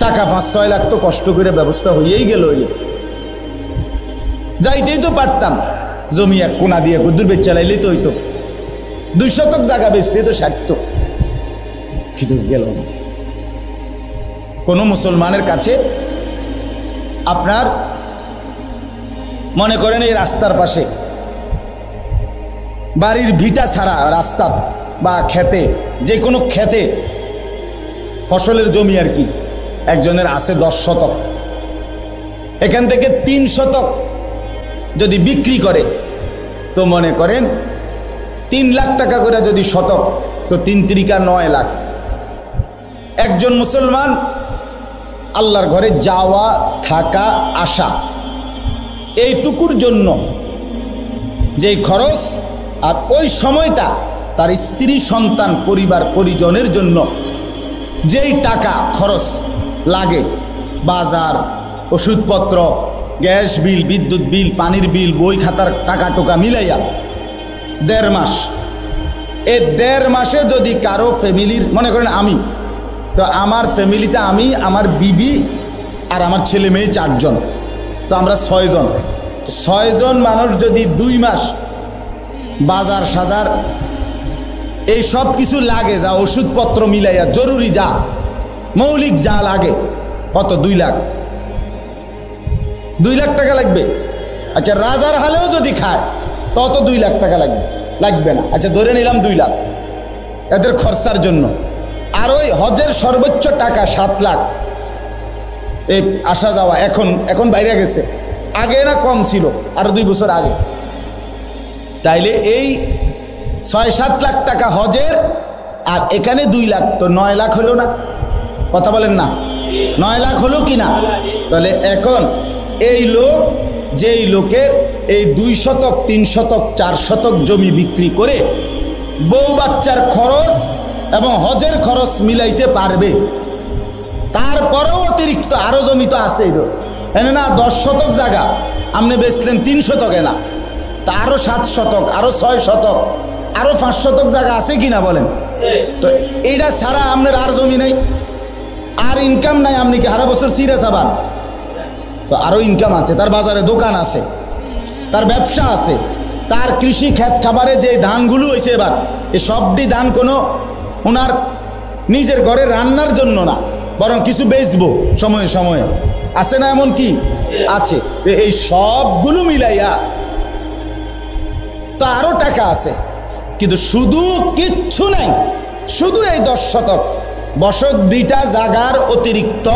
টাকা 5-6 লাখ তো কষ্ট করে ব্যবস্থা হয়েই গেল, হইলে যাইতেই তো পারতাম, জমি এক কোনা দিয়ে কুদ্দুর বেচ চালাইলেই তো হইতো, 2 শতক জায়গা বেচতে তো সারত, কিন্তু গেল না। কোনো মুসলমানের কাছে আপনার মনে করেন এই রাস্তার পাশে বাড়ির ভিটা ছাড়া রাস্তা বা খেতে, যে কোনো খেতে ফসলের জমি আর কি, একজনের আছে 10 শতক, এখান থেকে 3 শতক যদি বিক্রি করে তো মনে করেন 3 লাখ টাকা করে যদি শতক, তো 3 × 9 লাখ। একজন মুসলমান আল্লাহর ঘরে যাওয়া থাকা আসা এইটুকুর জন্য যেই খরচ, আর ওই সময়টা তার স্ত্রী সন্তান পরিবার পরিজনের জন্য যেই টাকা খরচ লাগে, বাজার, ওষুধপত্র, গ্যাস বিল, বিদ্যুৎ বিল, পানির বিল, বই খাতার টাকা টোকা মিলাইয়া 1.5 মাস, এই 1.5 মাসে যদি কারো ফ্যামিলির, মনে করেন আমি, তো আমার ফ্যামিলিতে আমি, আমার বিবি আর আমার ছেলে মেয়ে 4 জন, তো আমরা 6 জন। 6 জন মানুষ যদি 2 মাস বাজার সাজার এই সব কিছু লাগে, যা ওষুধপত্র মিলাইয়া জরুরি যা মৌলিক যা লাগে, কত? 2 লাখ, 2 লাখ টাকা লাগবে। আচ্ছা, রাজার হালেও যদি খায় তত 2 লাখ টাকা লাগবে না। আচ্ছা, ধরে নিলাম 2 লাখ এদের খরচার জন্য। আর ওই হজের সর্বোচ্চ টাকা 7 লাখ, এই আসা যাওয়া, এখন বাইরে গেছে, আগে না কম ছিল, আরো 2 বছর আগে। তাইলে এই 6-7 লাখ টাকা হজের, আর এখানে 2 লাখ, তো 9 লাখ হলো না? কথা বলেন না, 9 লাখ হলো কি না? তাহলে এখন এই লোক, যেই লোকের এই 2 শতক, 3 শতক, 4 শতক জমি বিক্রি করে বউ বাচ্চার খরচ এবং হজের খরচ মিলাইতে পারবে, তারপরেও অতিরিক্ত আরো জমি তো আছে এনে না, 10 শতক জায়গা আপনি বেচলেন 3 শতকে না, তা আরো 7 শতক, আরো 6 শতক, আরো 5 শতক জায়গা আছে কিনা বলেন? তো এইটা ছাড়া আপনার আর জমি নাই, আর ইনকাম নাই, আপনি কি সারা বছর চিড়ে চাবান? তো আরো ইনকাম আছে, তার বাজারে দোকান আছে, তার ব্যবসা আছে, তার কৃষি ক্ষেত খাবারে যে ধানগুলো হয়েছে এবার, এই সবটি ধান কোনো ওনার নিজের ঘরে রান্নার জন্য না, বরং কিছু বেচবো সময়ে সময়ে, আছে না? এমন কি আছে? এই সবগুলো মিলাইয়া তো আরো টাকা আছে, কিন্তু শুধু কিচ্ছু নাই, শুধু এই 10 শতক বসত 2টা জায়গার অতিরিক্ত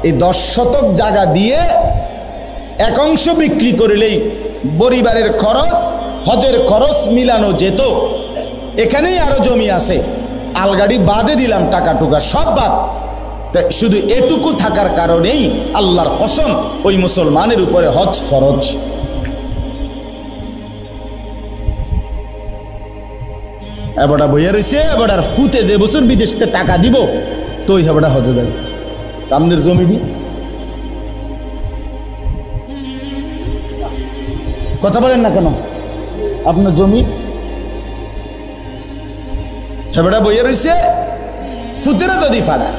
এই 10 শতক জায়গা দিয়ে এক অংশ বিক্রি করলেই পরিবারের খরচ, হজের খরচ মিলানো যেত। এখানেই আরো জমি আছে, আলগাড়ি বাদে দিলাম, টাকা টুকা সব বাদ। তাই শুধু এটুকু থাকার কারণেই আল্লাহর কসম ওই মুসলমানের উপরে হজ ফরজ। এবারটা বইয়া রয়েছে, এবার আর ফুতে যে বছর বিদেশে টাকা দিব তো ওই হেবাটা হজে যাবে। আমাদের জমি বি কথা বলেন না কেন? আপনার জমি হেবাটা বইয়া রয়েছে, ফুতেরা যদি ফাড়া,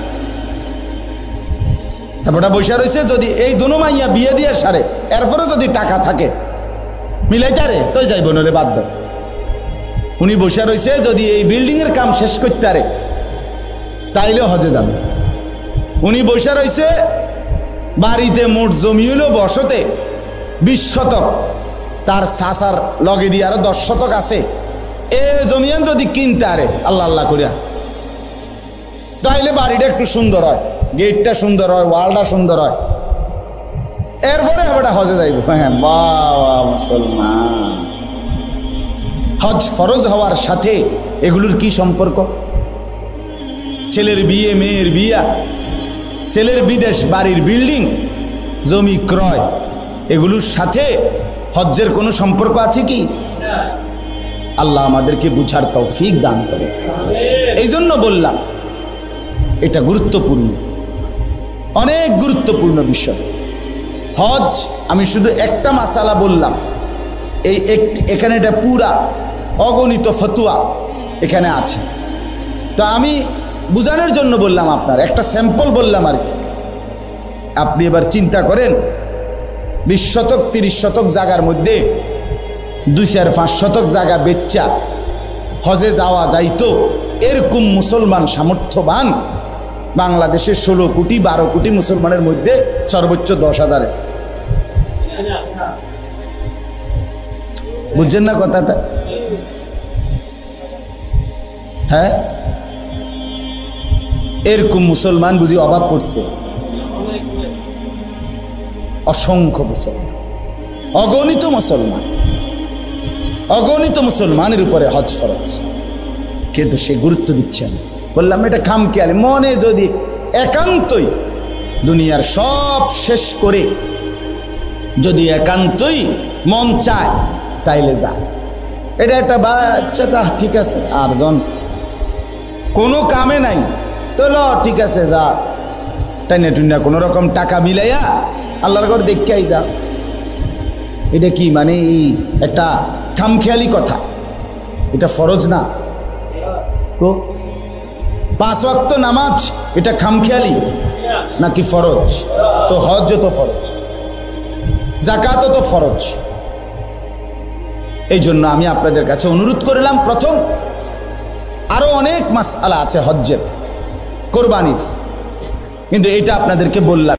হেবাটা বৈশা রয়েছে, যদি এই দোনো মাইয়া বিয়ে দিয়ে সারে, এরপরও যদি টাকা থাকে মিলাইতারে তো যাইব, নলে বাদ দেয়। উনি বসে রয়েছে, যদি এই বিল্ডিংয়ের কাম শেষ করতে পারে তাইলেও হজে যাবে। উনি বসে রয়েছে, বাড়িতে মোট জমি হলো বসতে 20 শতক, তার সাসার লগে দিয়ে আরো 10 শতক আছে, এ জমিয়ান যদি কিনতে আরে আল্লাহ আল্লাহ করিয়া, তাইলে বাড়িটা একটু সুন্দর হয়, গেটটা সুন্দর হয়, ওয়ালটা সুন্দর হয়, এরপরে আমরা হজে যাইব। হ্যাঁ, বাবা মুসলমান, হজ ফরজ হওয়ার সাথে এগুলোর কি সম্পর্ক? ছেলের বিয়ে, মেয়ের বিয়া, ছেলের বিদেশ, বাড়ির বিল্ডিং, জমি ক্রয়, এগুলোর সাথে হজ্জের কোনো সম্পর্ক আছে কি? আল্লাহ আমাদেরকে বুঝার তৌফিক দান করে। এই জন্য বললাম এটা গুরুত্বপূর্ণ, অনেক গুরুত্বপূর্ণ বিষয় হজ। আমি শুধু একটা মাসালা বললাম, এখানে এটা পুরা অগণিত ফতুয়া এখানে আছে। তো আমি বুঝানোর জন্য বললাম, আপনার একটা স্যাম্পল বললাম আর কি। আপনি এবার চিন্তা করেন 20 শতক 30 শতক জায়গার মধ্যে 2-4-5 শতক জায়গা বেচ্চা হজে যাওয়া যাইতো, এরকম মুসলমান সামর্থ্যবান বাংলাদেশের 16 কোটি 12 কোটি মুসলমানের মধ্যে সর্বোচ্চ 10,000। বুঝছেন না কথাটা? হ্যাঁ, এরকম মুসলমান বুঝি অভাব পড়ছে? অসংখ্য মুসলমান, অগণিত মুসলমান, অগণিত মুসলমানের উপরে হজ ফরজ, কিন্তু সে গুরুত্ব দিচ্ছে না। বললাম এটা খামখেয়ালি। মনে যদি একান্তই দুনিয়ার সব শেষ করে যদি একান্তই মন চায় তাইলে যায়, এটা একটা বাচ্চা, তা ঠিক আছে। আর জন কোনো কামে নাই তো ঠিক আছে, যা টাইনা টুইনা কোনো রকম টাকা মিলাইয়া আল্লাহর ঘর দেখাই যা। এটা কি মানে এই একটা খামখেয়ালি কথা? এটা ফরজ না তো? 5 ওয়াক্ত নামাজ এটা খামখেয়ালি নাকি ফরজ? তো হজ তো ফরজ, যাকাত তো ফরজ। এই জন্য আমি আপনাদের কাছে অনুরোধ করলাম, প্রথম আরো অনেক মাসআলা আছে হজ্জের, কোরবানির, কিন্তু এটা আপনাদেরকে বললাম।